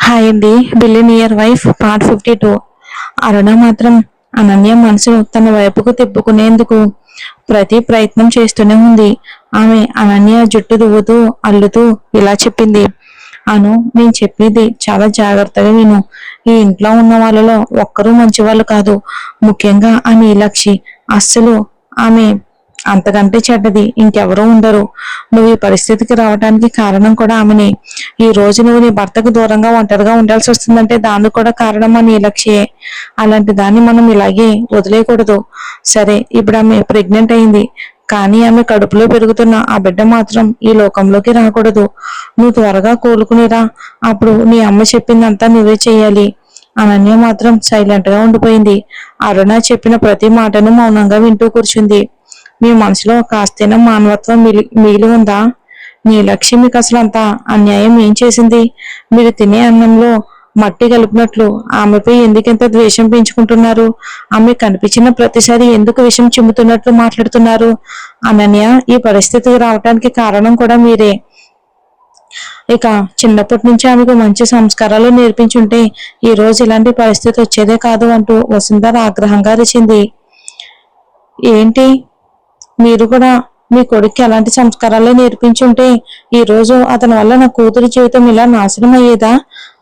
Hi అండి. Billionaire wife part 52. అరుణ మాత్రం అనన్య మనసు తన వైపుకు తిప్పుకునేందుకు ప్రతి ప్రయత్నం చేస్తూనే ఉంది. ఆమె అనన్య జుట్టు దువ్వుతూ అల్లుతూ ఇలా చెప్పింది. అను, నేను చెప్పేది చాలా జాగ్రత్తగా విను. ఈ ఇంట్లో ఉన్న వాళ్ళలో ఒక్కరూ మంచి వాళ్ళు కాదు. ముఖ్యంగా ఆ నీలాక్షి. అస్సలు ఆమె అంతకంటే చెడ్డది ఇంకెవరూ ఉండరు. నువ్వు ఈ పరిస్థితికి రావడానికి కారణం కూడా ఆమెనే. ఈ రోజు నువ్వు నీ భర్తకు దూరంగా ఒంటరిగా ఉండాల్సి వస్తుందంటే దానికి కూడా కారణం ఆ నీలక్ష్యే. అలాంటి దాన్ని మనం ఇలాగే వదిలేయకూడదు. సరే, ఇప్పుడు ఆమె ప్రెగ్నెంట్ అయింది, కానీ ఆమె కడుపులో పెరుగుతున్న ఆ బిడ్డ మాత్రం ఈ లోకంలోకి రాకూడదు. నువ్వు త్వరగా కోలుకునిరా. అప్పుడు నీ అమ్మ చెప్పిందంతా నువ్వే చెయ్యాలి. అనన్య మాత్రం సైలెంట్ గా ఉండిపోయింది. అరుణ చెప్పిన ప్రతి మాటను మౌనంగా వింటూ కూర్చుంది. మీ మనసులో కాస్తైనా మానవత్వం మిగిలి ఉందా? నీ లక్ష్యం మీకు అసలు అంత అన్యాయం ఏం చేసింది? మీరు తినే అన్నంలో మట్టి కలిపినట్లు ఆమెపై ఎందుకెంత ద్వేషం పెంచుకుంటున్నారు? ఆమె కనిపించిన ప్రతిసారి ఎందుకు విషం చిమ్ముతున్నట్లు మాట్లాడుతున్నారు? అనన్య ఈ పరిస్థితికి రావడానికి కారణం కూడా మీరే. ఇక చిన్నప్పటి నుంచి ఆమెకు మంచి సంస్కారాలు నేర్పించుంటే ఈ రోజు ఇలాంటి పరిస్థితి వచ్చేదే కాదు అంటూ వసుంధర ఆగ్రహంగా అరిచింది. ఏంటి, మీరు కూడా మీ కొడుక్కి అలాంటి సంస్కారాలే నేర్పించుంటే ఈ రోజు అతని వల్ల నా కూతురి జీవితం ఇలా నాశనం అయ్యేదా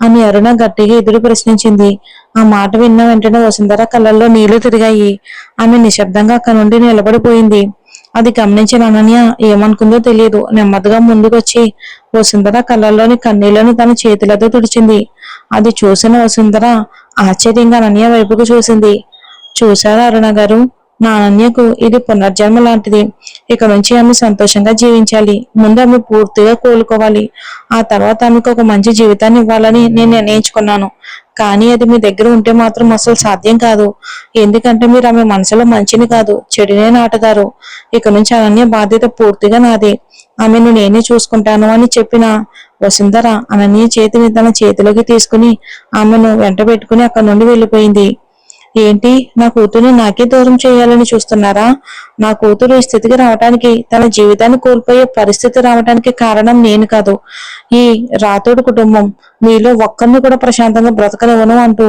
అని అరుణ గట్టిగా ఎదురు ప్రశ్నించింది. ఆ మాట విన్న వెంటనే వసుంధర కళ్ళల్లో నీళ్లు తిరిగాయి. ఆమె నిశ్శబ్దంగా అక్కడి నుండి నిలబడిపోయింది. అది గమనించిన అనన్య ఏమనుకుందో తెలియదు. నెమ్మదిగా ముందుకొచ్చి వసుంధర కళ్ళల్లోని కన్నీళ్లను తన చేతులతో తుడిచింది. అది చూసిన వసుంధర ఆశ్చర్యంగా అనన్య వైపుకు చూసింది. చూశారా అరుణ గారు, నా అనన్యకు ఇది పునర్జన్మ లాంటిది. ఇక నుంచి ఆమె సంతోషంగా జీవించాలి. ముందు ఆమె పూర్తిగా కోలుకోవాలి. ఆ తర్వాత ఆమెకు ఒక మంచి జీవితాన్ని ఇవ్వాలని నేను నిర్ణయించుకున్నాను. కానీ అది మీ దగ్గర ఉంటే మాత్రం అసలు సాధ్యం కాదు. ఎందుకంటే మీరు ఆమె మనసులో మంచిని కాదు, చెడునే నాటుతారు. ఇక నుంచి అనన్య బాధ్యత పూర్తిగా నాదే. ఆమెను నేనే చూసుకుంటాను అని చెప్పిన వసుంధర అనన్య చేతిని తన చేతిలోకి తీసుకుని ఆమెను వెంట పెట్టుకుని అక్కడి నుండి వెళ్ళిపోయింది. ఏంటి, నా కూతుర్ని నాకే దూరం చేయాలని చూస్తున్నారా? నా కూతురు ఈ స్థితికి రావడానికి, తన జీవితాన్ని కోల్పోయే పరిస్థితి రావడానికి కారణం నేను కాదు, ఈ రాతోడు కుటుంబం. మీలో ఒక్కరిని కూడా ప్రశాంతంగా బ్రతకనివ్వను అంటూ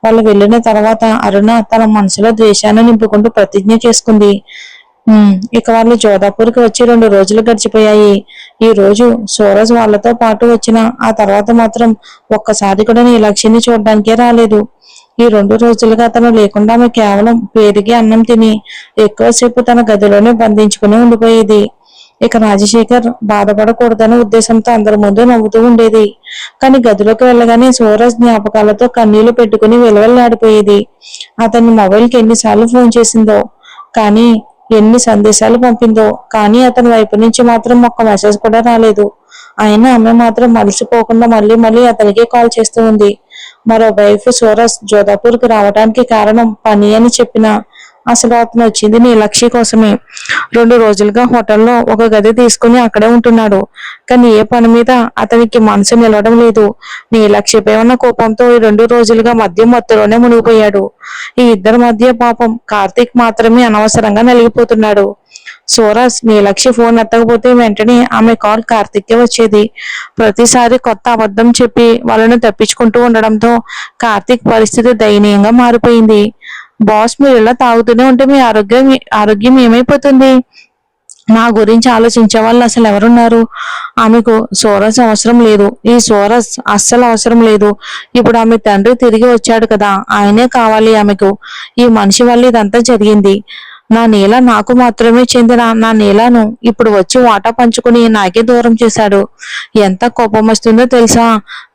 వాళ్ళు వెళ్ళిన తర్వాత అరుణ తన మనసులో ద్వేషాన్ని నింపుకుంటూ ప్రతిజ్ఞ చేసుకుంది. ఇక వాళ్ళు జోధాపూర్కి వచ్చి 2 రోజులు గడిచిపోయాయి. ఈ రోజు సూరజ్ వాళ్ళతో పాటు వచ్చిన ఆ తర్వాత మాత్రం ఒక్కసారి కూడా నీ లక్ష్యాన్ని చూడడానికే రాలేదు. ఈ 2 రోజులుగా అతను లేకుండా ఆమె కేవలం పేరుకి అన్నం తిని ఎక్కువసేపు తన గదిలోనే బంధించుకుని ఉండిపోయేది. ఇక రాజశేఖర్ బాధపడకూడదనే ఉద్దేశంతో అందరి ముందు నవ్వుతూ ఉండేది. కానీ గదిలోకి వెళ్ళగానే సూరజ్ జ్ఞాపకాలతో కన్నీళ్లు పెట్టుకుని విలవెల్లాడిపోయేది. అతని మొబైల్కి ఎన్నిసార్లు ఫోన్ చేసిందో, కానీ ఎన్ని సందేశాలు పంపిందో, కానీ అతని వైపు నుంచి మాత్రం ఒక్క మెసేజ్ కూడా రాలేదు. అయినా ఆమె మాత్రం మలిసిపోకుండా మళ్ళీ మళ్ళీ అతనికే కాల్ చేస్తూ ఉంది. మరోవైపు సూరజ్ జోధాపూర్కి రావడానికి కారణం పని అని చెప్పిన అసలు అతను వచ్చింది నీ లక్ష్య కోసమే. 2 రోజులుగా హోటల్లో ఒక గది తీసుకుని అక్కడే ఉంటున్నాడు. కానీ ఏ పని మీద అతనికి మనసు నిలవడం లేదు. నీ లక్ష్యపై ఉన్న కోపంతో ఈ 2 రోజులుగా మద్యం మత్తులోనే మునిగిపోయాడు. ఈ ఇద్దరి మధ్య పాపం కార్తీక్ మాత్రమే అనవసరంగా నలిగిపోతున్నాడు. సూరజ్ నీ లక్ష్య ఫోన్ ఎత్తకపోతే వెంటనే ఆమె కాల్ కార్తీక్కే వచ్చేది. ప్రతిసారి కొత్త అబద్ధం చెప్పి వాళ్ళను తప్పించుకుంటూ ఉండడంతో కార్తీక్ పరిస్థితి దయనీయంగా మారిపోయింది. బాస్, మీరు ఇలా తాగుతూనే ఉంటే మీ ఆరోగ్యం ఏమైపోతుంది? నా గురించి ఆలోచించే వాళ్ళు అసలు ఎవరున్నారు? ఆమెకు సూరజ్ అవసరం లేదు. ఈ సూరజ్ అస్సలు అవసరం లేదు. ఇప్పుడు ఆమె తండ్రి తిరిగి వచ్చాడు కదా, ఆయనే కావాలి ఆమెకు. ఈ మనిషి వల్ల ఇదంతా జరిగింది. నా నీల నాకు మాత్రమే చెందిన నా నీలను ఇప్పుడు వచ్చి వాటా పంచుకుని నాకే దూరం చేశాడు. ఎంత కోపం వస్తుందో తెలుసా?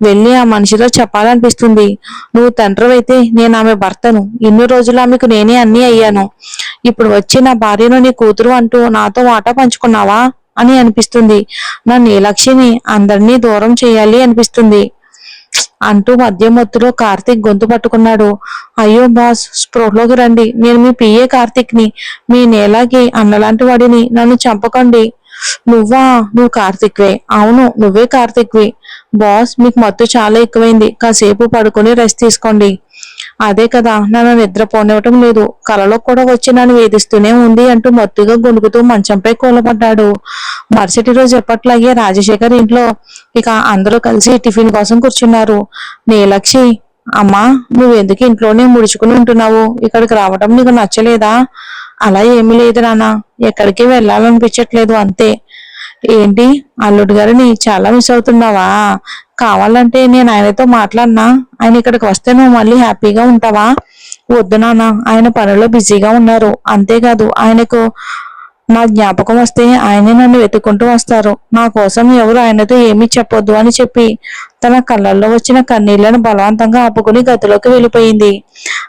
వెళ్ళి ఆ మనిషితో చెప్పాలనిపిస్తుంది. నువ్వు తండ్రివైతే నేను ఆమె భర్తను. ఇన్ని రోజులు ఆమెకు నేనే అన్నీ అయ్యాను. ఇప్పుడు వచ్చి నా భార్యను నీ కూతురు అంటూ నాతో వాటా పంచుకున్నావా అని అనిపిస్తుంది. నా నీలక్ష్మిని అందరినీ దూరం చేయాలి అనిపిస్తుంది అంటూ మధ్యమొత్తులో కార్తీక్ గొంతు పట్టుకున్నాడు. అయ్యో బాస్, స్పృహలోకి రండి. నేను మీ పిఏ కార్తీక్ని, మీ నేలాకి అన్నలాంటి వాడిని. నన్ను చంపకండి. నువ్వు కార్తీక్వే. అవును, నువ్వే కార్తీక్వి. బాస్, మీకు మత్తు చాలా ఎక్కువైంది. కాసేపు పడుకుని రెస్ట్ తీసుకోండి. అదే కదా నన్ను నిద్రపోనివ్వటం లేదు, కలలో కూడా వచ్చి నన్ను వేధిస్తూనే ఉంది అంటూ మత్తుగా గొణుకుతూ మంచంపై కూలబడ్డాడు. మరుసటి రోజు ఎప్పట్లాగే రాజశేఖర్ ఇంట్లో ఇక అందరూ కలిసి టిఫిన్ కోసం కూర్చున్నారు. నీలక్షి, అమ్మా, నువ్వెందుకు ఇంట్లోనే ముడుచుకుని ఉంటున్నావు? ఇక్కడికి రావటం నీకు నచ్చలేదా? అలా ఏమీ లేదు నాన్న, ఎక్కడికి వెళ్ళాలనిపించట్లేదు అంతే. ఏంటి, అల్లుడు గారిని చాలా మిస్ అవుతున్నావా? కావాలంటే నేను ఆయనతో మాట్లాడినా, ఆయన ఇక్కడికి వస్తే నువ్వు మళ్ళీ హ్యాపీగా ఉంటావా? వద్దు నాన్న, ఆయన పనిలో బిజీగా ఉన్నారు. అంతేకాదు ఆయనకు నా జ్ఞాపకం వస్తే ఆయనే నన్ను వెతుక్కుంటూ వస్తారు. నా కోసం ఎవరు ఆయనతో ఏమీ చెప్పొద్దు అని చెప్పి తన కళ్ళల్లో వచ్చిన కన్నీళ్లను బలవంతంగా ఆపుకుని గదిలోకి వెళ్ళిపోయింది.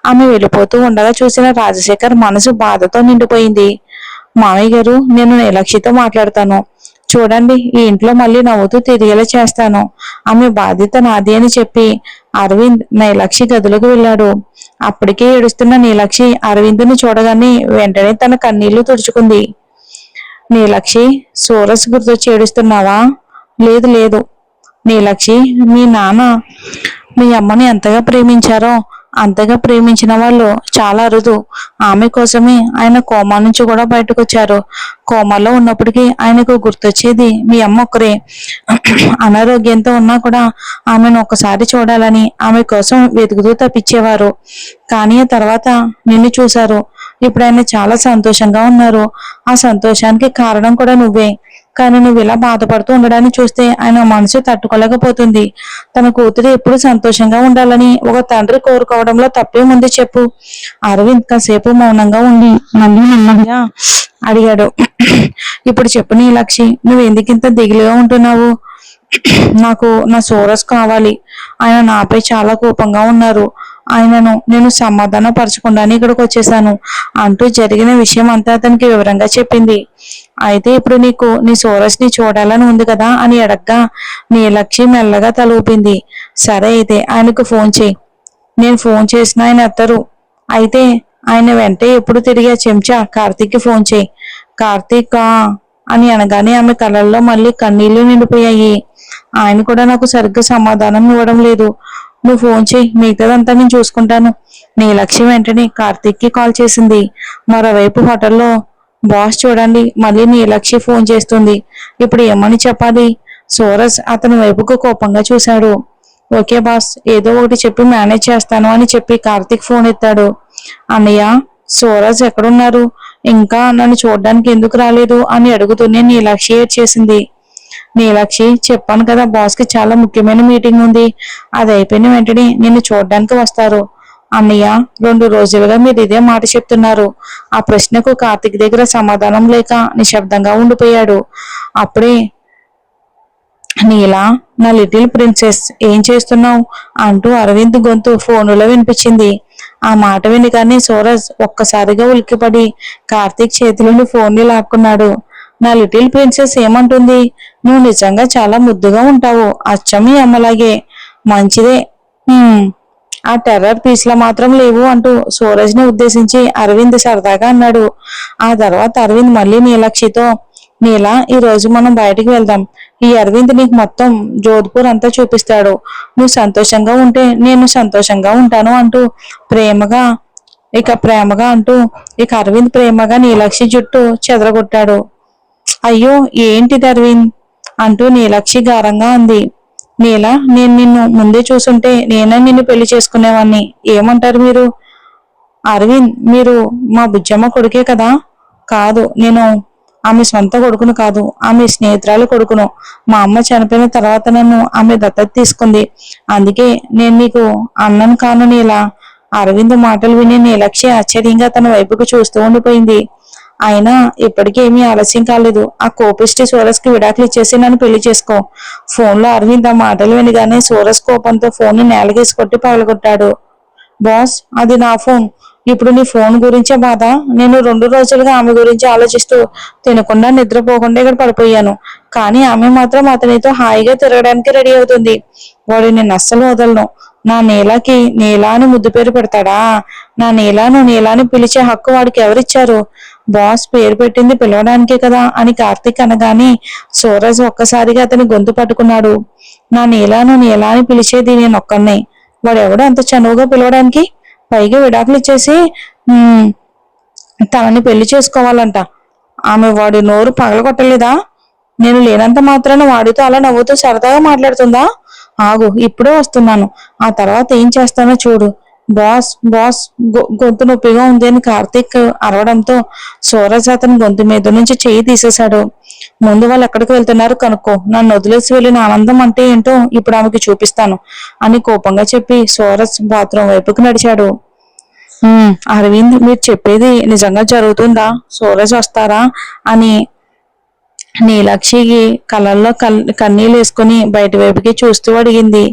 ఆమె వెళ్ళిపోతూ ఉండగా చూసిన రాజశేఖర్ మనసు బాధతో నిండిపోయింది. మామయ్య గారు, నేను నీలక్షితో మాట్లాడతాను. చూడండి, ఈ ఇంట్లో మళ్ళీ నవ్వుతూ తిరిగేలా చేస్తాను. ఆమె బాధ్యత నాది అని చెప్పి అరవింద్ నీలక్షి గదిలోకి వెళ్ళాడు. అప్పటికే ఏడుస్తున్న నీలక్షి అరవింద్ని చూడగానే వెంటనే తన కన్నీళ్లు తుడుచుకుంది. నీలక్షి, సూరజ్ గుర్తొచ్చి ఏడుస్తున్నావా? లేదు లేదు నీలక్షి, మీ నాన్న మీ అమ్మని ఎంతగా ప్రేమించారో అంతగా ప్రేమించిన వాళ్ళు చాలా అరుదు. ఆమె కోసమే ఆయన కోమా నుంచి కూడా బయటకు వచ్చారు. కోమాలో ఉన్నప్పటికీ ఆయనకు గుర్తొచ్చేది మీ అమ్మ ఒక్కరే. అనారోగ్యంతో ఉన్నా కూడా ఆమెను ఒక్కసారి చూడాలని ఆమె కోసం వెతుకుతూ తప్పించేవారు. కానీ ఆ తర్వాత నిన్ను చూశారు. ఇప్పుడు ఆయన చాలా సంతోషంగా ఉన్నారు. ఆ సంతోషానికి కారణం కూడా నువ్వే. కానీ నువ్వు ఇలా బాధపడుతూ ఉండడాన్ని చూస్తే ఆయన మనసు తట్టుకోలేకపోతుంది. తన కూతురు ఎప్పుడు సంతోషంగా ఉండాలని ఒక తండ్రి కోరుకోవడంలో తప్పేముంది చెప్పు? అరవింద్ కాసేపు మౌనంగా ఉండి మళ్ళీ నెమ్మదిగా అడిగాడు. ఇప్పుడు చెప్పు నీలక్షి, నువ్వు ఎందుకింత దిగులుగా ఉంటున్నావు? నాకు నా సూరజ్ కావాలి. ఆయన నాపై చాలా కోపంగా ఉన్నారు. ఆయనను నేను సమాధాన పరచకుండానే ఇక్కడికి వచ్చేసాను అంటూ జరిగిన విషయం అంతా అతనికి వివరంగా చెప్పింది. అయితే ఇప్పుడు నీకు నీ సూరజ్ని చూడాలని ఉంది కదా అని అడగ్గా నీలక్షి మెల్లగా తల ఊపింది. సరే, అయితే ఆయనకు ఫోన్ చేయి. నేను ఫోన్ చేసిన ఆయన ఎత్తరు. అయితే ఆయన వెంటే ఎప్పుడు తిరిగే చెంచా కార్తీక్కి ఫోన్ చేయి. కార్తీక్ అని అనగానే ఆమె కళ్ళల్లో మళ్ళీ కన్నీళ్లు నిండిపోయాయి. ఆయన కూడా నాకు సరిగ్గా సమాధానం ఇవ్వడం లేదు. నువ్వు ఫోన్ చేయి, మిగతాదంతా నేను చూసుకుంటాను. నీలక్షి వెంటనే కార్తీక్కి కాల్ చేసింది. మరోవైపు హోటల్లో బాస్ చూడండి, మళ్ళీ నీలక్షి ఫోన్ చేస్తుంది. ఇప్పుడు ఏమని చెప్పాలి? సూరజ్ అతని వైపుకు కోపంగా చూశాడు. ఓకే బాస్, ఏదో ఒకటి చెప్పి మేనేజ్ చేస్తాను అని చెప్పి కార్తీక్ ఫోన్ ఎత్తాడు. అన్నయ్య, సూరజ్ ఎక్కడున్నారు? ఇంకా నన్ను చూడడానికి ఎందుకు రాలేదు అని అడుగుతూనే నీలక్షి ఏడ్చేసింది. నీలక్షి, చెప్పాను కదా బాస్ కి చాలా ముఖ్యమైన మీటింగ్ ఉంది. అది అయిపోయిన వెంటనే నిన్ను చూడడానికి వస్తారు. అన్నయ్య, 2 రోజులుగా మీరు ఇదే మాట చెప్తున్నారు. ఆ ప్రశ్నకు కార్తీక్ దగ్గర సమాధానం లేక నిశ్శబ్దంగా ఉండిపోయాడు. అప్పుడే నీలా, నా లిటిల్ ప్రిన్సెస్, ఏం చేస్తున్నావు అంటూ అరవింద్ గొంతు ఫోనులో వినిపించింది. ఆ మాట వినగానే సూరజ్ ఒక్కసారిగా ఉలిక్కిపడి కార్తీక్ చేతిలోని ఫోన్ని లాక్కున్నాడు. నా లిటిల్ ప్రిన్సెస్ ఏమంటుంది? నువ్వు నిజంగా చాలా ముద్దుగా ఉంటావు, అచ్చం మీ అమ్మలాగే. మంచిదే. ఆ టెర్రర్ పీస్లా మాత్రం లేవు అంటూ సూరజ్ ని ఉద్దేశించి అరవింద్ సరదాగా అన్నాడు. ఆ తర్వాత అరవింద్ మళ్ళీ నీలక్షితో, నీలా, ఈ రోజు మనం బయటికి వెళ్దాం. ఈ అరవింద్ నీకు మొత్తం జోధ్పూర్ అంతా చూపిస్తాడు. నువ్వు సంతోషంగా ఉంటే నేను సంతోషంగా ఉంటాను అంటూ ప్రేమగా అరవింద్ ప్రేమగా నీలక్షి జుట్టు చెదరగొట్టాడు. అయ్యో, ఏంటిది అరవింద్ అంటూ నీలక్షి గారంగా అంది. నీలా, నేను నిన్ను ముందే చూసుంటే నేనే నిన్ను పెళ్లి చేసుకునేవాణ్ణి. ఏమంటారు మీరు? అరవింద్, మీరు మా బుజ్జమ్మ కొడుకే కదా? కాదు, నేను ఆమె సొంత కొడుకును కాదు, ఆమె స్నేహితురాలు కొడుకును. మా అమ్మ చనిపోయిన తర్వాత నన్ను ఆమె దత్తత తీసుకుంది. అందుకే నేను నీకు అన్నను కాను. నీలా, అరవింద్ మాటలు విని నీలక్షి ఆశ్చర్యంగా తన వైపుకు చూస్తూ ఉండిపోయింది. అయినా ఇప్పటికేమీ ఆలస్యం కాలేదు. ఆ కోపిష్టి సూరజ్ కి విడాకులు ఇచ్చేసి నన్ను పెళ్లి చేసుకో. ఫోన్లో అరవింద్ ఆ మాటలు వినగానే సూరజ్ కోపంతో ఫోన్ ని నేలగేసి కొట్టి పగలగొట్టాడు. బాస్, అది నా ఫోన్. ఇప్పుడు నీ ఫోన్ గురించే బాధ? నేను 2 రోజులుగా ఆమె గురించి ఆలోచిస్తూ తినకుండా నిద్రపోకుండా ఇక్కడ పడిపోయాను. కానీ ఆమె మాత్రం అతనితో హాయిగా తిరగడానికి రెడీ అవుతుంది. వాడు నేను అస్సలు వదలను. నా నీలాకి నీలా అని ముద్దు పేరు పెడతాడా? నా నీలాను నీలాని పిలిచే హక్కు వాడికి ఎవరిచ్చారు? బాస్ పేరు పెట్టింది పిలవడానికే కదా అని కార్తీక్ అనగానే సూరజ్ ఒక్కసారిగా అతని గొంతు పట్టుకున్నాడు. నా నీలాను నీలా అని పిలిచేది నేను ఒక్కనే. వాడెవడో అంత చనువుగా పిలవడానికి? పైగా విడాకులు ఇచ్చేసి ఉమ్, తనని పెళ్లి చేసుకోవాలంట. ఆమె వాడి నోరు పగలగొట్టలేదా? నేను లేనంత మాత్రాన వాడితో అలా నవ్వుతూ సరదాగా మాట్లాడుతుందా? ఆగు, ఇప్పుడే వస్తున్నాను. ఆ తర్వాత ఏం చేస్తానో చూడు. బాస్ బాస్, గొంతు నొప్పిగా ఉంది అని కార్తీక్ అరవడంతో సూరజ్ అతని గొంతు మీద నుంచి చెయ్యి తీసేశాడు. ముందు వాళ్ళు ఎక్కడికి వెళ్తున్నారు కనుక్కో. నన్ను వదిలేసి వెళ్ళిన ఆనందం అంటే ఏంటో ఇప్పుడు ఆమెకి చూపిస్తాను అని కోపంగా చెప్పి సూరజ్ బాత్రూమ్ వైపుకి నడిచాడు. అరవింద్, మీరు చెప్పేది నిజంగా జరుగుతుందా? సూరజ్ వస్తారా అని నీలాక్షికి కళ్ళల్లో కన్నీళ్ళు వేసుకుని బయట వైపుకి చూస్తూ అడిగింది.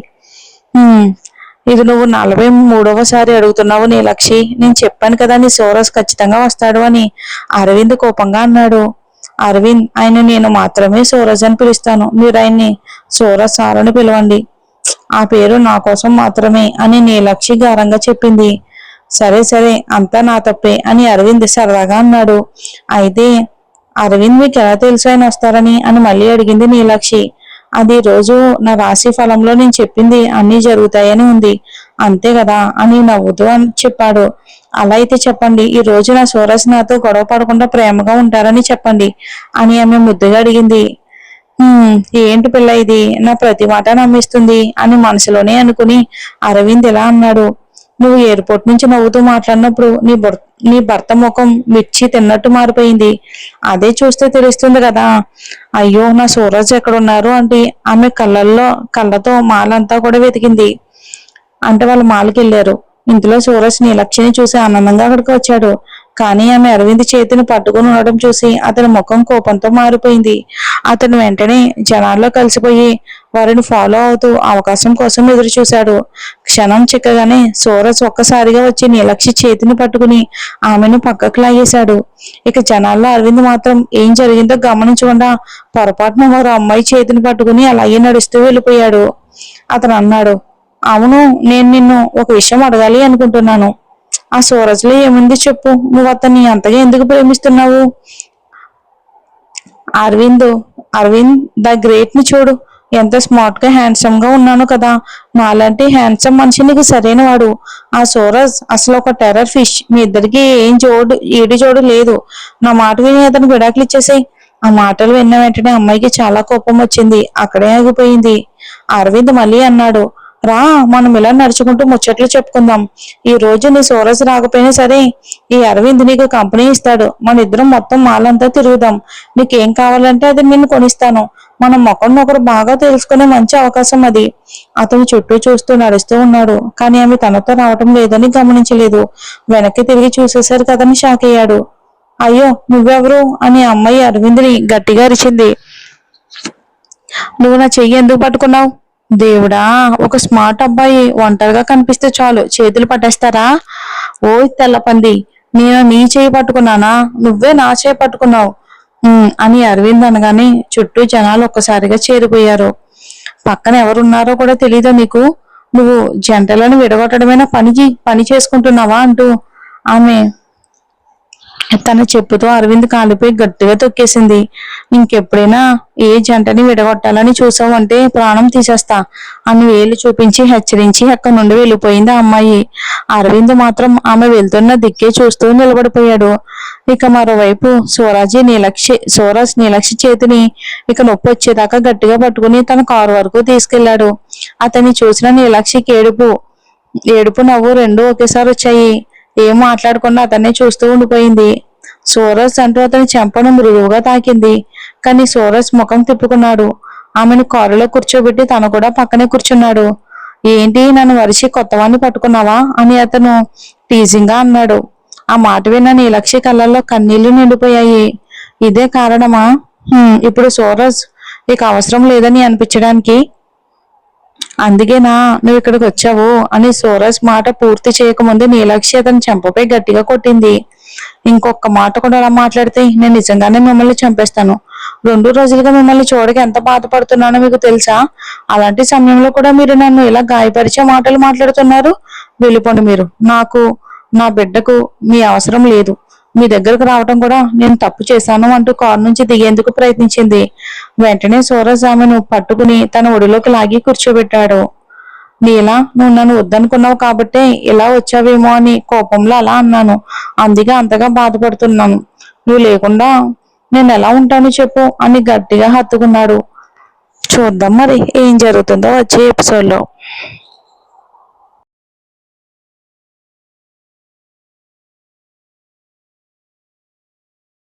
"ఉమ్, ఇది నువ్వు 43వ సారి అడుగుతున్నావు నీలాక్షి. నేను చెప్పాను కదా నీ సూరజ్ ఖచ్చితంగా వస్తాడు అని" అరవింద్ కోపంగా అన్నాడు. అరవింద్, ఆయన నేను మాత్రమే సూరజ్ అని పిలుస్తాను. మీరు ఆయన్ని సూరజ్ సార్ అని పిలవండి. ఆ పేరు నా కోసం మాత్రమే అని నీలాక్షి గారంగా చెప్పింది. సరే సరే, అంతా నా తప్పే అని అరవింద్ సరదాగా అన్నాడు. అయితే అరవింద్, మీకు ఎలా తెలుసు ఆయన వస్తారని అని మళ్ళీ అడిగింది నీలాక్షి. అది రోజు నా రాశి ఫలంలో నేను చెప్పింది అన్నీ జరుగుతాయని ఉంది, అంతే కదా అని నవ్వుతూ అని చెప్పాడు. అలా అయితే చెప్పండి, ఈ రోజు నా సూరజ్ నాతో గొడవ పడకుండా ప్రేమగా ఉంటారని చెప్పండి అని ఆమె ముద్దుగా అడిగింది. ఏంటి పిల్ల ఇది, నా ప్రతి మాట నమ్మిస్తుంది అని మనసులోనే అనుకుని అరవింద్ ఇలా అన్నాడు. నువ్వు ఎయిర్పోర్ట్ నుంచి నవ్వుతూ మాట్లాడినప్పుడు నీ భర్త ముఖం మిర్చి తిన్నట్టు మారిపోయింది. అదే చూస్తే తెలుస్తుంది కదా. అయ్యో, నా సూరజ్ ఎక్కడున్నారు అంటే ఆమె కళ్ళతో మాలంతా కూడా వెతికింది. అంటే వాళ్ళు మాల్కి వెళ్ళారు. ఇంతలో సూరజ్ నీలక్షిని చూసి ఆనందంగా అక్కడికి వచ్చాడు. కానీ ఆమె అరవింద్ చేతిని పట్టుకుని ఉండడం చూసి అతని ముఖం కోపంతో మారిపోయింది. అతను వెంటనే జనాల్లో కలిసిపోయి వారిని ఫాలో అవుతూ అవకాశం కోసం ఎదురు చూశాడు. క్షణం చిక్కగానే సూరజ్ ఒక్కసారిగా వచ్చి నీలక్షి చేతిని పట్టుకుని ఆమెను పక్కకు లాగేశాడు. ఇక జనాల్లో అరవింద్ మాత్రం ఏం జరిగిందో గమనించకుండా పొరపాటున మరో అమ్మాయి చేతిని పట్టుకుని అలాగే నడుస్తూ వెళ్ళిపోయాడు. అతను అన్నాడు, అవును, నేను నిన్ను ఒక విషయం అడగాలి అనుకుంటున్నాను. ఆ సూరజ్లో ఏముంది చెప్పు. నువ్వు అతన్ని అంతగా ఎందుకు ప్రేమిస్తున్నావు? అరవింద్ అరవింద్ ద గ్రేట్ ని చూడు. ఎంత స్మార్ట్ గా హ్యాండ్సమ్ గా ఉన్నాను కదా. నాలాంటి హ్యాండ్సమ్ మనిషి నీకు సరైన వాడు. ఆ సూరజ్ అసలు ఒక టెర్రర్ ఫిష్. మీ ఇద్దరికి ఏడు జోడు లేదు. నా మాట విని అతను విడాకులు ఇచ్చేసాయి. ఆ మాటలు విన్న వెంటనే అమ్మాయికి చాలా కోపం వచ్చింది. అక్కడే ఆగిపోయింది. అరవింద్ మళ్ళీ అన్నాడు, రా, మనం ఇలా నడుచుకుంటూ ముచ్చట్లు చెప్పుకుందాం. ఈ రోజు నీ సూరజ్ రాకపోయినా సరే, ఈ అరవింద్ నీకు కంపెనీ ఇస్తాడు. మన ఇద్దరం మొత్తం మాలంతా తిరుగుదాం. నీకేం కావాలంటే అది నేను కొనిస్తాను. మనం ఒకరినొకరు బాగా తెలుసుకునే మంచి అవకాశం అది. అతను చుట్టూ చూస్తూ నడుస్తూ ఉన్నాడు. కానీ ఆమె తనతో రావటం లేదని గమనించలేదు. వెనక్కి తిరిగి చూసేసరికి కదని షాక్ అయ్యాడు. అయ్యో, నువ్వెవరు అని అమ్మాయి అరవింద్ని గట్టిగా అరిచింది. నువ్వు నా చెయ్యి ఎందుకు పట్టుకున్నావు? దేవుడా, ఒక స్మార్ట్ అబ్బాయి ఒంటరిగా కనిపిస్తే చాలు చేతులు పట్టేస్తారా? ఓ తెల్లపంది, నేను నీ చేయి పట్టుకున్నానా? నువ్వే నా చేయి పట్టుకున్నావు అని అరవింద్ అనగానే చుట్టూ జనాలు ఒక్కసారిగా చేరిపోయారు. పక్కన ఎవరున్నారో కూడా తెలీదా నీకు? నువ్వు జంటలను విడగొట్టడమైనా పని చేసుకుంటున్నావా అంటూ ఆమె తన చెప్పుతో అరవింద్ కాలిపై గట్టిగా తొక్కేసింది. ఇంకెప్పుడైనా ఏ జంటని విడగొట్టాలని చూసావంటే ప్రాణం తీసేస్తా అని వేలు చూపించి హెచ్చరించి అక్కడి నుండి వెళ్ళిపోయింది ఆ అమ్మాయి. అరవింద్ మాత్రం ఆమె వెళ్తున్న దిక్కే చూస్తూ నిలబడిపోయాడు. ఇక మరోవైపు సూరజ్ నీలక్షి చేతిని ఇక నొప్పి వచ్చేదాకా గట్టిగా పట్టుకుని తన కారు వరకు తీసుకెళ్లాడు. అతన్ని చూసిన నీలక్షికి ఏడుపు నవ్వు రెండూ ఒకేసారి వచ్చాయి. ఏం మాట్లాడకుండా అతన్ని చూస్తూ ఉండిపోయింది. సూరజ్ అంటూ అతని చెంపను మృదువుగా తాకింది. కానీ సూరజ్ ముఖం తిప్పుకున్నాడు. ఆమెను కారులో కూర్చోబెట్టి తను కూడా పక్కనే కూర్చున్నాడు. ఏంటి, నన్ను వరిసి కొత్తవాణ్ణి పట్టుకున్నావా అని అతను టీజింగ్ గా అన్నాడు. ఆ మాట విన్న నీలక్షి కళ్ళల్లో కన్నీళ్లు నిండిపోయాయి. ఇదే కారణమా ఇప్పుడు సూరజ్ ఇక అవసరం లేదని అనిపించడానికి? అందుకేనా నువ్వు ఇక్కడికి వచ్చావు అని సూరజ్ మాట పూర్తి చేయకముందు నీలాక్షి అతని చెంపపై గట్టిగా కొట్టింది. ఇంకొక మాట కూడా అలా మాట్లాడితే నేను నిజంగానే మిమ్మల్ని చంపేస్తాను. 2 రోజులుగా మిమ్మల్ని చూడక ఎంత బాధపడుతున్నానో మీకు తెలుసా? అలాంటి సమయంలో కూడా మీరు నన్ను ఇలా గాయపరిచే మాటలు మాట్లాడుతున్నారు. వెళ్ళిపోండి మీరు. నాకు, నా బిడ్డకు మీ అవసరం లేదు. మీ దగ్గరకు రావటం కూడా నేను తప్పు చేశాను అంటూ కారు నుంచి దిగేందుకు ప్రయత్నించింది. వెంటనే సూరజ్ ఆమెను పట్టుకుని తన ఒడిలోకి లాగి కూర్చోబెట్టాడు. నీలా, నువ్వు నన్ను వద్దనుకున్నావు కాబట్టే ఇలా వచ్చావేమో అని కోపంలో అలా అన్నాను. అందుకే అంతగా బాధపడుతున్నాను. నువ్వు లేకుండా నేను ఎలా ఉంటాను చెప్పు అని గట్టిగా హత్తుకున్నాడు. చూద్దాం మరి ఏం జరుగుతుందో వచ్చే ఎపిసోడ్లో.